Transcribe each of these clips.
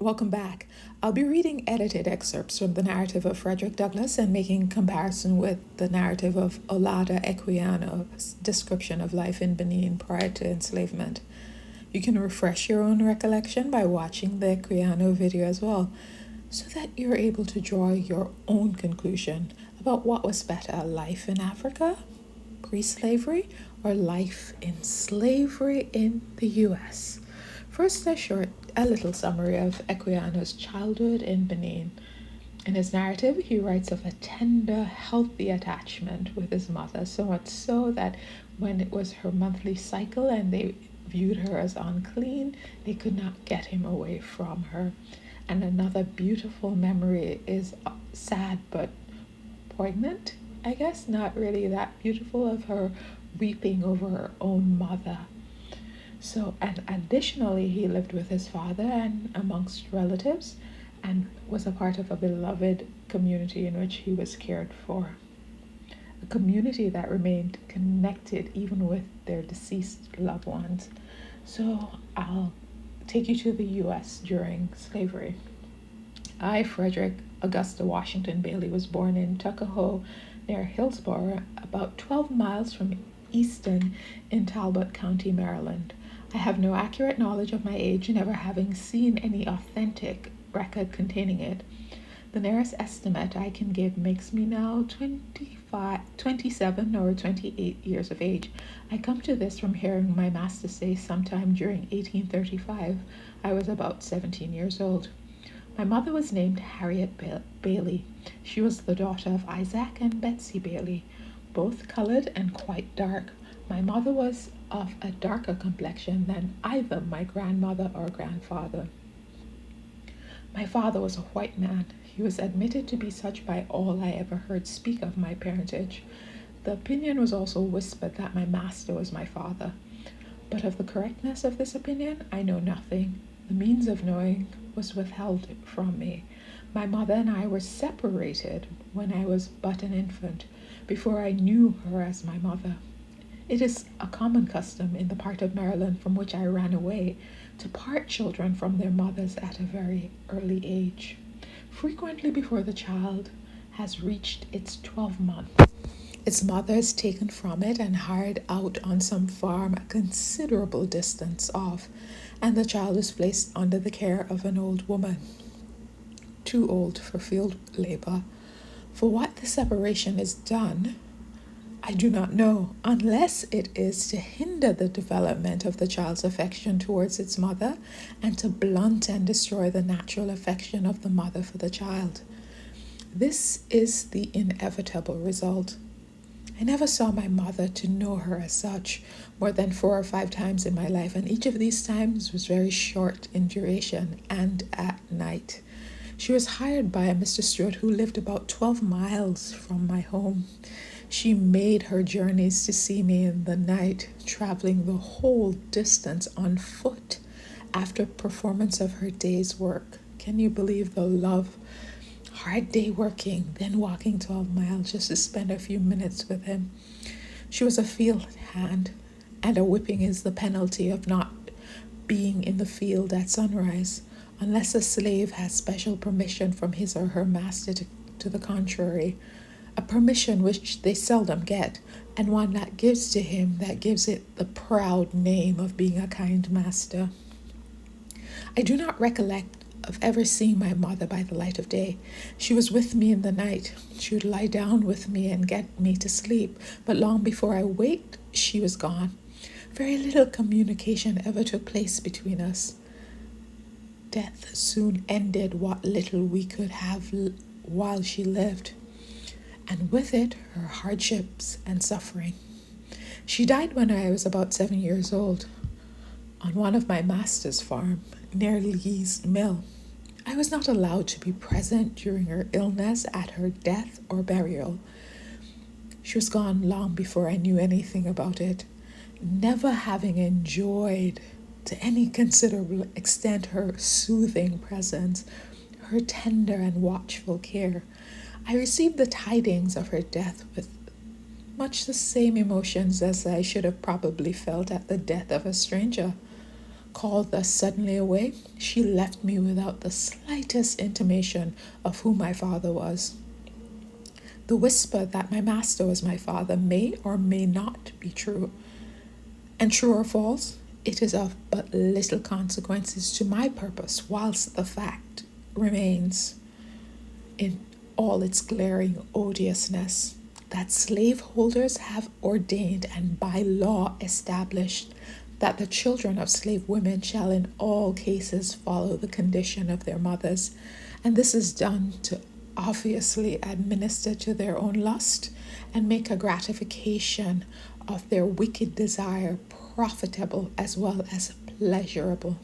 Welcome back. I'll be reading edited excerpts from the Narrative of Frederick Douglass and making comparison with the Narrative of Olaudah Equiano's description of life in Benin prior to enslavement. You can refresh your own recollection by watching the Equiano video as well, so that you're able to draw your own conclusion about what was better, life in Africa, pre-slavery, or life in slavery in the U.S. First, a little summary of Equiano's childhood in Benin. In his narrative, he writes of a tender, healthy attachment with his mother, so much so that when it was her monthly cycle and they viewed her as unclean, they could not get him away from her. And another beautiful memory is sad but poignant, I guess, not really that beautiful, of her weeping over her own mother. So, and additionally, he lived with his father and amongst relatives and was a part of a beloved community in which he was cared for. A community that remained connected even with their deceased loved ones. So, I'll take you to the U.S. during slavery. I, Frederick Augusta Washington Bailey, was born in Tuckahoe near Hillsborough, about 12 miles from Easton in Talbot County, Maryland. I have no accurate knowledge of my age, never having seen any authentic record containing it. The nearest estimate I can give makes me now 27 or 28 years of age. I come to this from hearing my master say sometime during 1835 I was about 17 years old. My mother was named Harriet Bailey. She was the daughter of Isaac and Betsy Bailey, both colored and quite dark. My mother was of a darker complexion than either my grandmother or grandfather. My father was a white man. He was admitted to be such by all I ever heard speak of my parentage. The opinion was also whispered that my master was my father. But of the correctness of this opinion, I know nothing. The means of knowing was withheld from me. My mother and I were separated when I was but an infant, before I knew her as my mother. It is a common custom in the part of Maryland from which I ran away to part children from their mothers at a very early age, frequently before the child has reached its 12th month. Its mother is taken from it and hired out on some farm a considerable distance off, and the child is placed under the care of an old woman, too old for field labor. For what the separation is done, I do not know, unless it is to hinder the development of the child's affection towards its mother and to blunt and destroy the natural affection of the mother for the child. This is the inevitable result. I never saw my mother to know her as such more than 4 or 5 times in my life, and each of these times was very short in duration and at night. She was hired by a Mr. Stewart who lived about 12 miles from my home. She made her journeys to see me in the night, traveling the whole distance on foot after performance of her day's work. Can you believe the love? Hard day working, then walking 12 miles just to spend a few minutes with him. She was a field hand, and a whipping is the penalty of not being in the field at sunrise, unless a slave has special permission from his or her master to the contrary. A permission which they seldom get, and one that gives to him that gives it the proud name of being a kind master. I do not recollect of ever seeing my mother by the light of day. She was with me in the night. She would lie down with me and get me to sleep, but long before I waked, she was gone. Very little communication ever took place between us. Death soon ended what little we could have while she lived, and with it her hardships and suffering. She died when I was about 7 years old, on one of my master's farm near Lee's Mill. I was not allowed to be present during her illness, at her death or burial. She was gone long before I knew anything about it, never having enjoyed to any considerable extent her soothing presence, her tender and watchful care. I received the tidings of her death with much the same emotions as I should have probably felt at the death of a stranger. Called thus suddenly away, she left me without the slightest intimation of who my father was. The whisper that my master was my father may or may not be true, and true or false, it is of but little consequences to my purpose, whilst the fact remains in all its glaring odiousness that slaveholders have ordained and by law established that the children of slave women shall in all cases follow the condition of their mothers, and this is done to obviously administer to their own lust and make a gratification of their wicked desire profitable as well as pleasurable.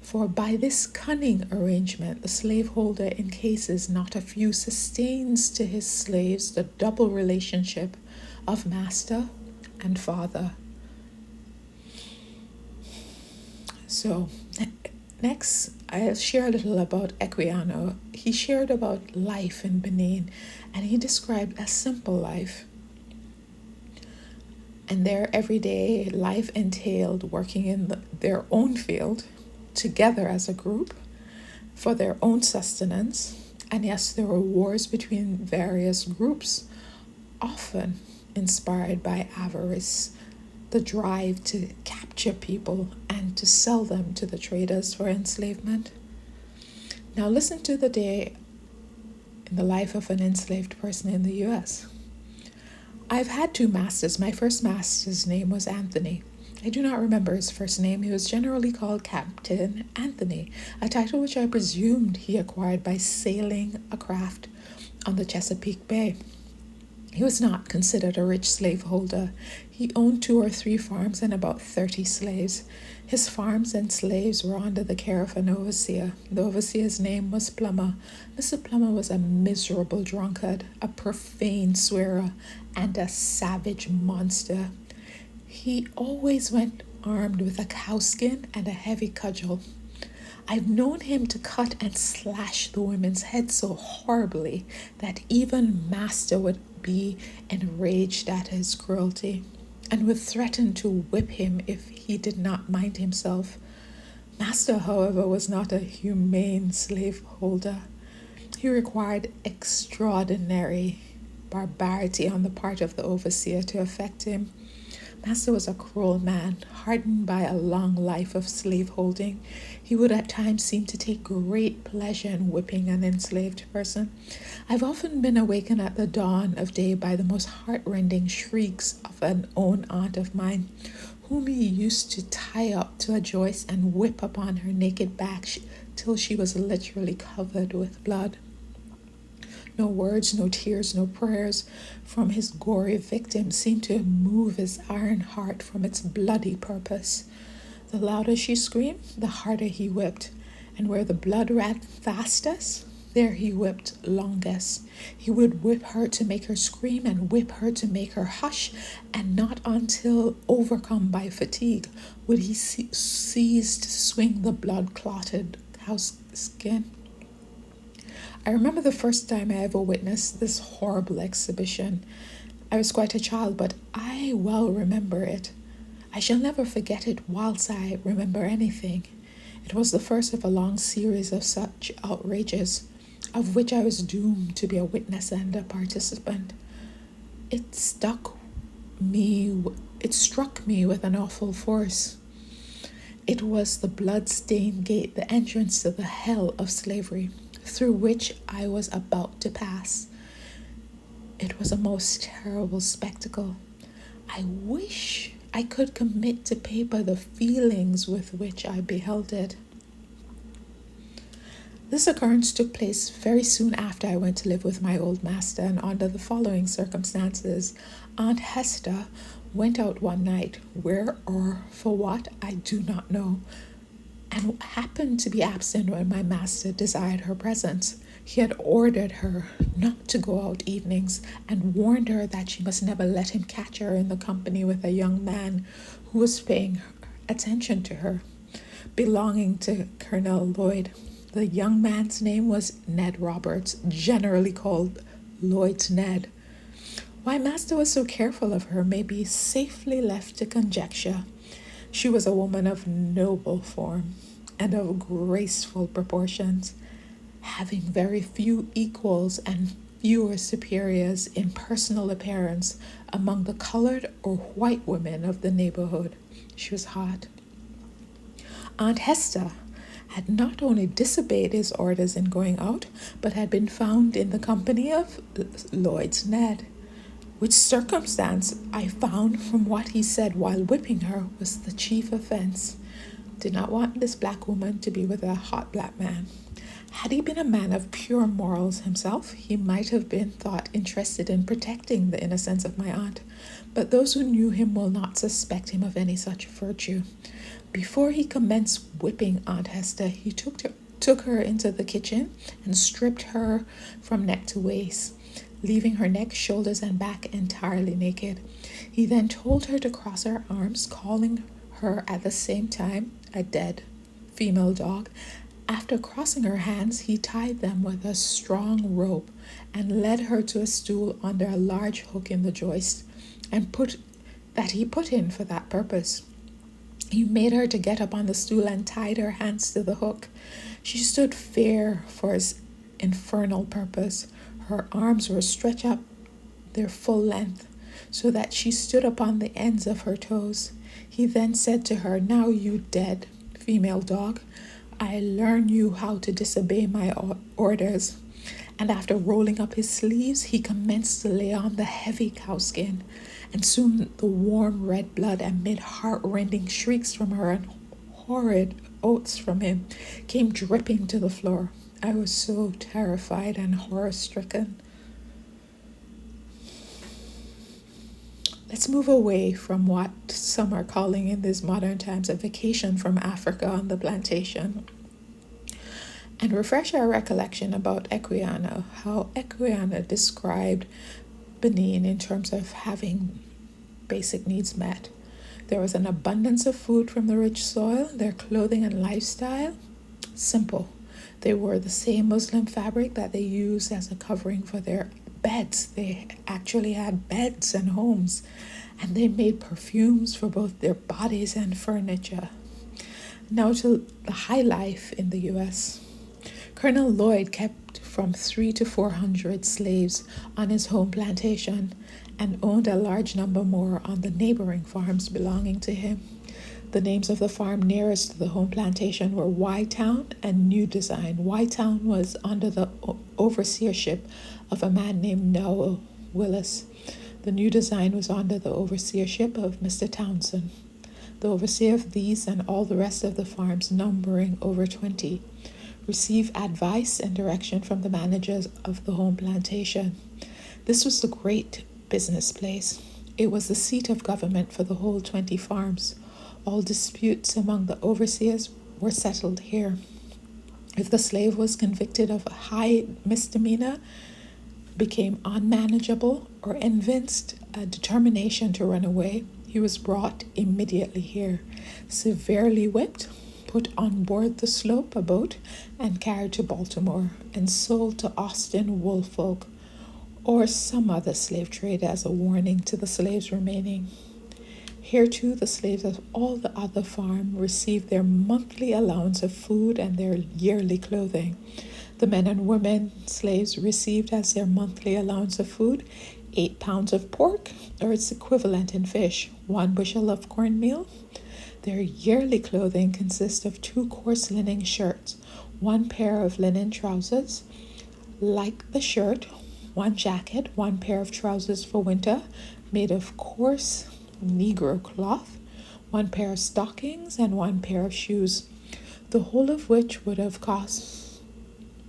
For by this cunning arrangement, the slaveholder in cases not a few sustains to his slaves the double relationship of master and father. So, next, I'll share a little about Equiano. He shared about life in Benin, and he described a simple life. And their everyday life entailed working in their own field, together as a group, for their own sustenance. And yes, there were wars between various groups, often inspired by avarice, the drive to capture people and to sell them to the traders for enslavement. Now listen to the day in the life of an enslaved person in the U.S. I've had 2 masters. My first master's name was Anthony. I do not remember his first name. He was generally called Captain Anthony, a title which I presumed he acquired by sailing a craft on the Chesapeake Bay. He was not considered a rich slaveholder. He owned 2 or 3 farms and about 30 slaves. His farms and slaves were under the care of an overseer. The overseer's name was Plummer. Mr. Plummer was a miserable drunkard, a profane swearer, and a savage monster. He always went armed with a cowskin and a heavy cudgel. I've known him to cut and slash the women's heads so horribly that even master would be enraged at his cruelty and would threaten to whip him if he did not mind himself. Master, however, was not a humane slaveholder. He required extraordinary barbarity on the part of the overseer to affect him. Master was a cruel man, hardened by a long life of slaveholding. He would at times seem to take great pleasure in whipping an enslaved person. I've often been awakened at the dawn of day by the most heartrending shrieks of an own aunt of mine, whom he used to tie up to a joist and whip upon her naked back till she was literally covered with blood. No words, no tears, no prayers from his gory victim seemed to move his iron heart from its bloody purpose. The louder she screamed, the harder he whipped, and where the blood ran fastest, there he whipped longest. He would whip her to make her scream and whip her to make her hush, and not until overcome by fatigue would he cease to swing the blood-clotted cow's skin. I remember the first time I ever witnessed this horrible exhibition. I was quite a child, but I well remember it. I shall never forget it whilst I remember anything. It was the first of a long series of such outrages, of which I was doomed to be a witness and a participant. It struck me with an awful force. It was the blood-stained gate, the entrance to the hell of slavery, through which I was about to pass. It was a most terrible spectacle. I wish I could commit to paper the feelings with which I beheld it. This occurrence took place very soon after I went to live with my old master, and under the following circumstances. Aunt Hester went out one night, where or for what, I do not know, and happened to be absent when my master desired her presence. He had ordered her not to go out evenings and warned her that she must never let him catch her in the company with a young man who was paying attention to her, belonging to Colonel Lloyd. The young man's name was Ned Roberts, generally called Lloyd's Ned. Why master was so careful of her may be safely left to conjecture. She was a woman of noble form and of graceful proportions, having very few equals and fewer superiors in personal appearance among the colored or white women of the neighborhood. She was hot. Aunt Hester had not only disobeyed his orders in going out, but had been found in the company of Lloyd's Ned, which circumstance I found from what he said while whipping her was the chief offense. Did not want this black woman to be with a hot black man. Had he been a man of pure morals himself, he might have been thought interested in protecting the innocence of my aunt, but those who knew him will not suspect him of any such virtue. Before he commenced whipping Aunt Hester, he took her into the kitchen and stripped her from neck to waist, leaving her neck, shoulders, and back entirely naked. He then told her to cross her arms, calling her at the same time a dead female dog. After crossing her hands, he tied them with a strong rope and led her to a stool under a large hook in the joist, and he put in for that purpose. He made her to get up on the stool and tied her hands to the hook. She stood fair for his infernal purpose. Her arms were stretched up their full length, so that she stood upon the ends of her toes. He then said to her, "Now, you dead female dog, I learn you how to disobey my orders." And after rolling up his sleeves, he commenced to lay on the heavy cowskin, and soon the warm red blood, amid heart-rending shrieks from her and horrid oaths from him, came dripping to the floor. I was so terrified and horror-stricken. Let's move away from what some are calling in these modern times a vacation from Africa on the plantation, and refresh our recollection about Equiano, how Equiano described Benin in terms of having basic needs met. There was an abundance of food from the rich soil, their clothing and lifestyle, simple. They wore the same Muslim fabric that they used as a covering for their beds. They actually had beds and homes, and they made perfumes for both their bodies and furniture. Now to the high life in the U.S. Colonel Lloyd kept from 300 to 400 slaves on his home plantation and owned a large number more on the neighboring farms belonging to him. The names of the farm nearest to the home plantation were Whitetown and New Design. Whitetown was under the overseership of a man named Noah Willis. The New Design was under the overseership of Mr. Townsend. The overseer of these and all the rest of the farms, numbering over 20, received advice and direction from the managers of the home plantation. This was the great business place. It was the seat of government for the whole 20 farms. All disputes among the overseers were settled here. If the slave was convicted of a high misdemeanor, became unmanageable, or evinced a determination to run away, he was brought immediately here, severely whipped, put on board the slope, a boat, and carried to Baltimore and sold to Austin woolfolk or some other slave trade as a warning to the slaves remaining. Here too the slaves of all the other farm received their monthly allowance of food and their yearly clothing. The men and women slaves received as their monthly allowance of food 8 pounds of pork, or its equivalent in fish, 1 bushel of cornmeal. Their yearly clothing consists of 2 coarse linen shirts, 1 pair of linen trousers, like the shirt, 1 jacket, 1 pair of trousers for winter, made of coarse Negro cloth, 1 pair of stockings, and 1 pair of shoes, the whole of which would have cost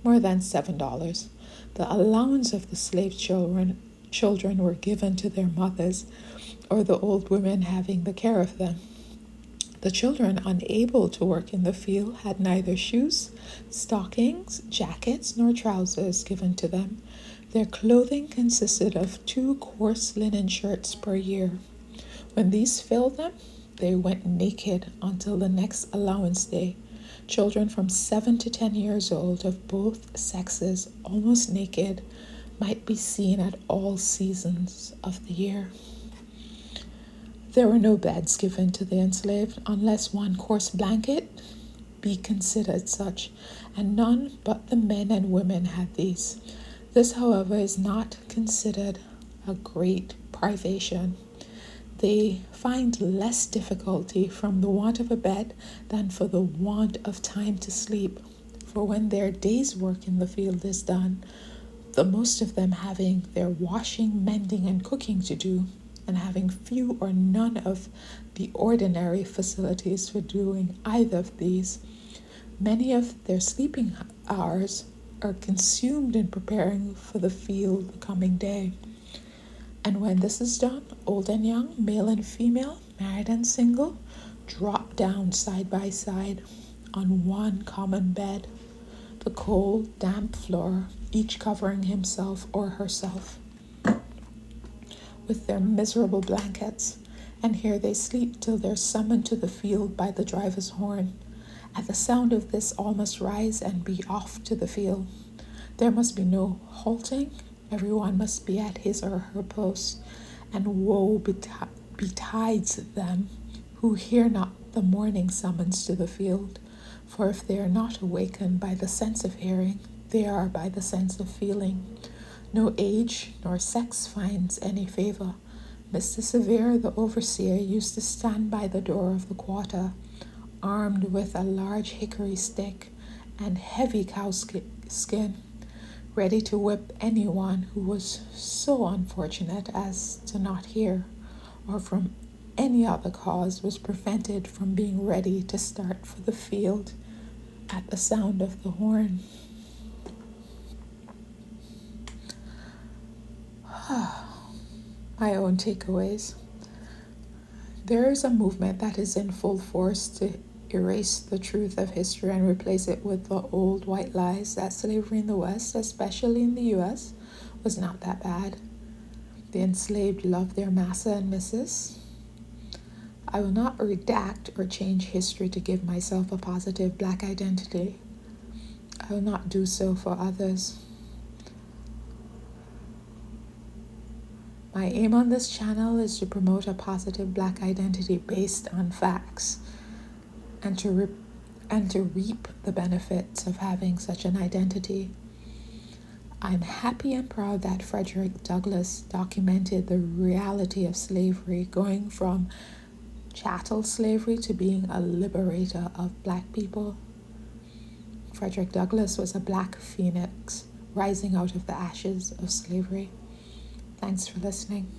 more than $7. The allowance of the slave children were given to their mothers or the old women having the care of them. The children unable to work in the field had neither shoes, stockings, jackets, nor trousers given to them. Their clothing consisted of 2 coarse linen shirts per year. When these failed them, they went naked until the next allowance day. Children from 7 to 10 years old of both sexes, almost naked, might be seen at all seasons of the year. There were no beds given to the enslaved unless one coarse blanket be considered such, and none but the men and women had these. This, however, is not considered a great privation. They find less difficulty from the want of a bed than for the want of time to sleep. For when their day's work in the field is done, the most of them having their washing, mending, and cooking to do, and having few or none of the ordinary facilities for doing either of these, many of their sleeping hours are consumed in preparing for the field the coming day. And when this is done, old and young, male and female, married and single, drop down side by side on one common bed, the cold, damp floor, each covering himself or herself with their miserable blankets, and here they sleep till they're summoned to the field by the driver's horn. At the sound of this, all must rise and be off to the field. There must be no halting. Everyone must be at his or her post, and woe betides them who hear not the morning summons to the field. For if they are not awakened by the sense of hearing, they are by the sense of feeling. No age nor sex finds any favor. Mr. Severe, the overseer, used to stand by the door of the quarter, armed with a large hickory stick and heavy cow skin, ready to whip anyone who was so unfortunate as to not hear, or from any other cause was prevented from being ready to start for the field at the sound of the horn. My own takeaways. There is a movement that is in full force to erase the truth of history and replace it with the old white lies that slavery in the West, especially in the US, was not that bad. The enslaved loved their master and missus. I will not redact or change history to give myself a positive black identity. I will not do so for others. My aim on this channel is to promote a positive black identity based on facts, and to reap the benefits of having such an identity. I'm happy and proud that Frederick Douglass documented the reality of slavery, going from chattel slavery to being a liberator of black people. Frederick Douglass was a black phoenix rising out of the ashes of slavery. Thanks for listening.